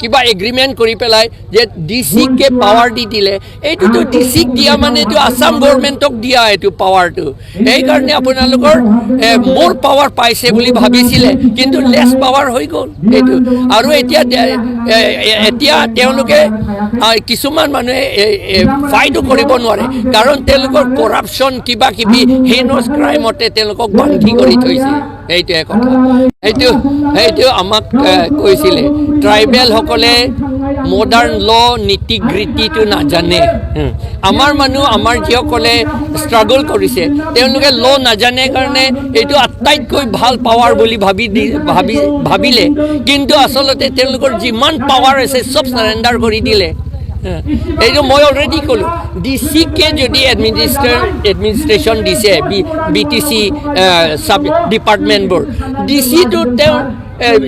কিবা এগ্ৰিমেণ্ট কৰি পেলাই যে ডিচিকে পাৱাৰ দি দিলে এইটোতো ডিচিক দিয়া মানে এইটো আসাম গভৰ্ণমেণ্টক দিয়া এইটো পাৱাৰটো সেইকাৰণে আপোনালোকৰ মোৰ পাৱাৰ পাইছে বুলি ভাবিছিলে কিন্তু লেছ পাৱাৰ হৈ গ'ল এইটো আৰু এতিয়া তেওঁলোকে কিছুমান মানুহে ফাইটো কৰিব নোৱাৰে কাৰণ তেওঁলোকৰ কৰাপশ্যন কিবা কিবি হেইনছ ক্ৰাইমতে তেওঁলোকক বান্ধি কৰি থৈছে এইটোৱে কথা সেইটো আমাক কৈছিলে ট্ৰাইবেলসকলে মডাৰ্ণ ল নীতি গীতিটো নাজানে আমাৰ মানুহ আমাৰ যিসকলে ষ্ট্ৰাগল কৰিছে তেওঁলোকে ল নাজানে কাৰণে এইটো আটাইতকৈ ভাল পাৱাৰ বুলি ভাবিলে কিন্তু আচলতে তেওঁলোকৰ যিমান পাৱাৰ আছে চব সাৰেণ্ডাৰ কৰি দিলে এইটো মই অলৰেডি ক'লোঁ ডিচিকে যদি এডমিনিষ্ট্ৰেশ্যন দিছে BTC চাব ডিপাৰ্টমেণ্টবোৰ ডিচিটো তেওঁ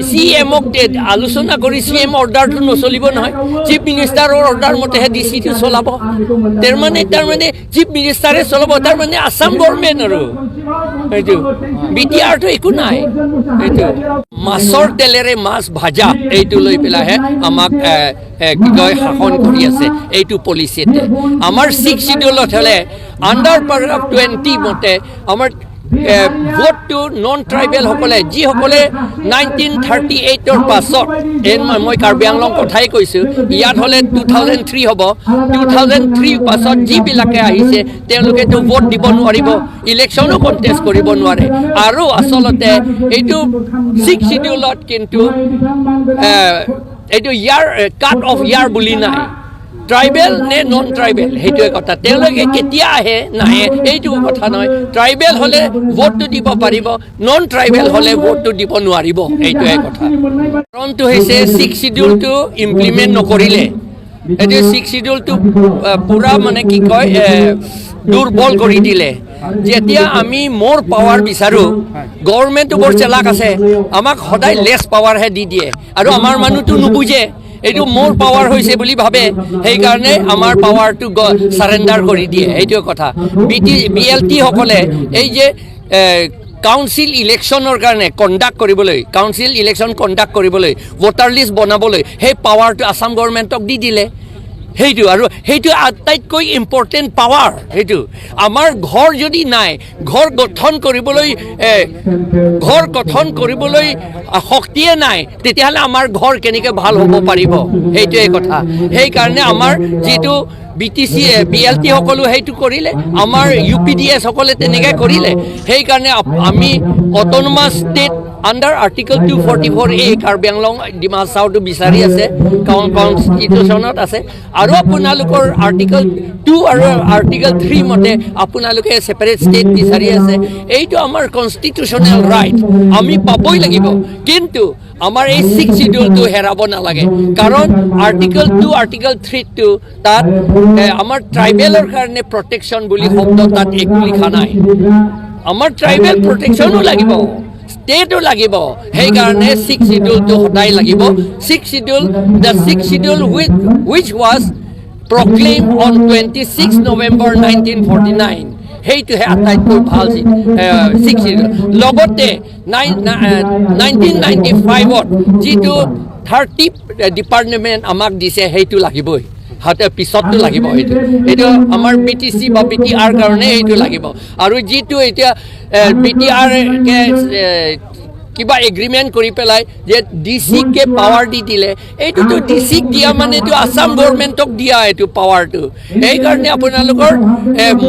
CMক আলোচনা কৰি CM অৰ্ডাৰটো নচলিব নহয় চিফ মিনিষ্টাৰৰ অৰ্ডাৰ মতেহে ডিচিটো চলাব তাৰমানে চিফ মিনিষ্টাৰে চলাব তাৰমানে আসাম গভৰ্ণমেণ্ট আৰু এইটো BTRটো একো নাই এইটো মাছৰ তেলেৰে মাছ ভাজা এইটো লৈ পেলাইহে আমাক কি কয় শাসন কৰি আছে এইটো পলিচিতে আমাৰ 6 শিডিউলত হ'লে আণ্ডাৰ পেৰাগ্ৰাফ 20 মতে আমাৰ ভোট টু নন ট্ৰাইবেল সকলে যিসকলে 1938ৰ পাছত মই কাৰ্বি আংলং কথাই কৈছোঁ ইয়াত হ'লে 2003 হ'ব 2003 পাছত যিবিলাকে আহিছে তেওঁলোকেতো ভোট দিব নোৱাৰিব ইলেকশ্যনো কণ্টেষ্ট কৰিব নোৱাৰে আৰু আচলতে এইটো 6 শিডিউলত কিন্তু এইটো ইয়াৰ কাট অফ ইয়াৰ বুলি নাই ট্ৰাইবেল নে নন ট্ৰাইবেল সেইটোৱে কথা তেওঁলোকে কেতিয়া আহে নাহে এইটো কথা নহয় ট্ৰাইবেল হ'লে ভোটটো দিব পাৰিব নন ট্ৰাইবেল হ'লে ভোটটো দিব নোৱাৰিব এইটোৱে কথা কাৰণটো হৈছে 6 শিডিউলটো ইমপ্লিমেণ্ট নকৰিলে এইটো 6 শিডিউলটো পুৰা মানে কি কয় দুৰ্বল কৰি দিলে যেতিয়া আমি মোৰ পাৱাৰ বিচাৰোঁ গভৰ্ণমেণ্টটো বৰ চালাক আছে আমাক সদায় লেছ পাৱাৰহে দি দিয়ে আৰু আমাৰ মানুহটো নুবুজে এইটো মোৰ পাৱাৰ হৈছে বুলি ভাবে সেইকাৰণে আমাৰ পাৱাৰটো সাৰেণ্ডাৰ কৰি দিয়ে এইটোৱে কথা BLT সকলে এই যে কাউন্সিল ইলেকশ্যনৰ কাৰণে কাউন্সিল ইলেকশ্যন কণ্ডাক্ট কৰিবলৈ ভোটাৰ লিষ্ট বনাবলৈ সেই পাৱাৰটো আসাম গভৰ্ণমেণ্টক দি দিলে সেইটো আটাইতকৈ ইম্পৰ্টেণ্ট পাৱাৰ সেইটো আমাৰ ঘৰ যদি নাই ঘৰ গঠন কৰিবলৈ শক্তিয়ে নাই তেতিয়াহ'লে আমাৰ ঘৰ কেনেকৈ ভাল হ'ব পাৰিব সেইটোৱে কথা সেইকাৰণে আমাৰ যিটো BLT সকলো সেইটো কৰিলে আমাৰ UPDS সকলে তেনেকৈ কৰিলে সেইকাৰণে আমি autonomous state under article 244A Karbi Anglong Dima হাছাওটো বিচাৰি আছে কনষ্টিটিউশ্যনত আছে আৰু আপোনালোকৰ আৰ্টিকল 2 আৰু আৰ্টিকল 3 মতে আপোনালোকে ছেপাৰেট ষ্টেট বিচাৰি আছে এইটো আমাৰ কনষ্টিটিউশ্যনেল ৰাইট আমি পাবই লাগিব কিন্তু আমাৰ এই 6 শিডিউলটো হেৰাব নালাগে কাৰণ আৰ্টিকল 2 আৰ্টিকল 3টো তাত আমাৰ ট্ৰাইবেলৰ কাৰণে প্ৰটেকশ্যন বুলি শব্দ তাত একো লিখা নাই আমাৰ ট্ৰাইবেল প্ৰটেকশ্যনো লাগিব ষ্টেটো লাগিব সেইকাৰণে 6 শিডিউলটো সদায় লাগিব 6 schedule which was proclaimed on 26 November 1949 সেইটোহে আটাইতকৈ ভাল 6 শিডিউল লগতে 1995ত যিটো 30 ডিপাৰ্টমেণ্ট আমাক দিছে সেইটো লাগিবই পিছতটো লাগিব এইটো আমাৰ BTC বা BTR কাৰণে এইটো লাগিব আৰু যিটো এতিয়া BTR কিবা এগ্ৰিমেণ্ট কৰি পেলাই যে ডিচিকে পাৱাৰ দি দিলে এইটোতো ডিচিক দিয়া মানে এইটো আসাম গভৰ্ণমেণ্টক দিয়া এইটো পাৱাৰটো সেইকাৰণে আপোনালোকৰ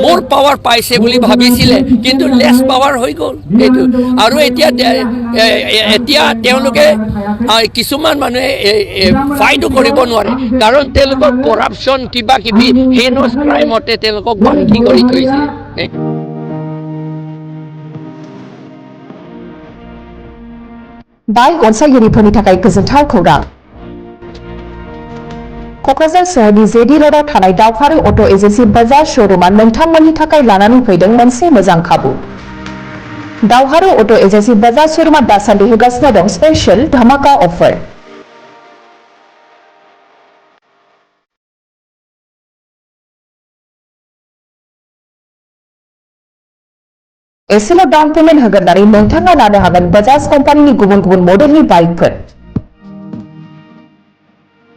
মোৰ পাৱাৰ পাইছে বুলি ভাবিছিলে কিন্তু লেছ পাৱাৰ হৈ গ'ল এইটো আৰু এতিয়া তেওঁলোকে কিছুমান মানুহে ফাইটো কৰিব নোৱাৰে কাৰণ তেওঁলোকৰ কৰাপশ্যন কিবা কিবি হেইনছ ক্ৰাইমতে তেওঁলোকক বান্ধি কৰি থৈছে By Onsayuniphoni थाखाय गोजोनथाव खौरां क'क्राझार सोहोरनि जेडि र'डआव थानाय दावहारु अट' एजेन्सि बाजार श'रुमआ नोंथांमोननि थाखाय लानानै फैदों मोनसे मोजां खाबु दावहारु अट' एजेन्सि बाजार श'रुमआ दासान्दि होगासिनो दं स्पेशल धमाका अफार एसेल' डाउन पेमेन्ट होगोरनानै नोंथाङा लानो हागोन बाजाज कम्पानिनि गुबुन गुबुन मडेलनि बाइकफोर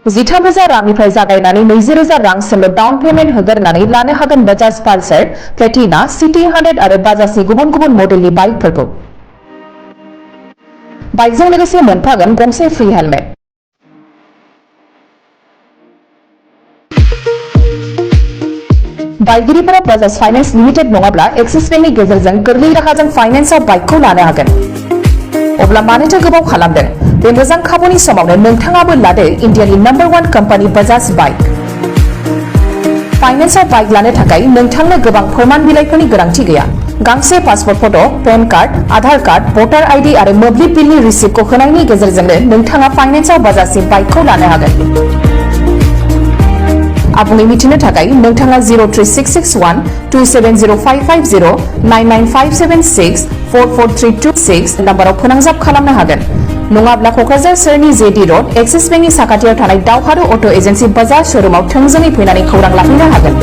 13,000 रांनिफ्राय जागायनानै 20,000 रांसिमल' डाउन पेमेन्ट होग्रोनानै लानो हागोन बाजाज पालसार, प्लेटिना, सिटी 100 आरो बाजाजनि गुबुन गुबुन मडेलनि बाइकफोरखौ। बाइकजों लोगोसे मोनफागोन गंसे फ्री हेलमेट। बाइकगिरिफोरा बाजाज फाइनेन्स लिमिटेड नङाब्ला एक्सिस बेंकनि गेजेरजों गोरलै राहाजों फाइनेन्सआव बाइकखौ लानो हागोन। अब्ला मानोथो गोबाव खालामदों? बे मोजां खाबुनि समावनो नोंथाङाबो लादो इन्डियानि नम्बर 1 कम्पानि बाजाज बाइक। फाइनेन्सआव बाइक लानो थाखाय नोंथांनो गोबां फोरमान बिलाइफोरनि गोनांथि गैया। गांसे पासपोर्ट फट', पेन कार्ड, आधार कार्ड, भटार आइडि आरो मोब्लिब बिलनि रिसिप्टखौ होनायनि गेजेरजोंनो नोंथाङा फाइनेन्सआव बाजाजनि बाइकखौ लानो हागोन। आबुङै मिथिनो थाखाय नोंथाङा 03661 270550 99576 44326 नाम्बाराव फोनांजाब खालामनो हागोन। नङाब्ला क'क्राझार सोहोरनि जेडि र'ड एक्सिस बेंकनि साखाथियाव थानाय दावहारु अट' एजेन्सि बाजार श'रुमाव थोंजोङै फैनानै खौरां लाहैनो हागोन।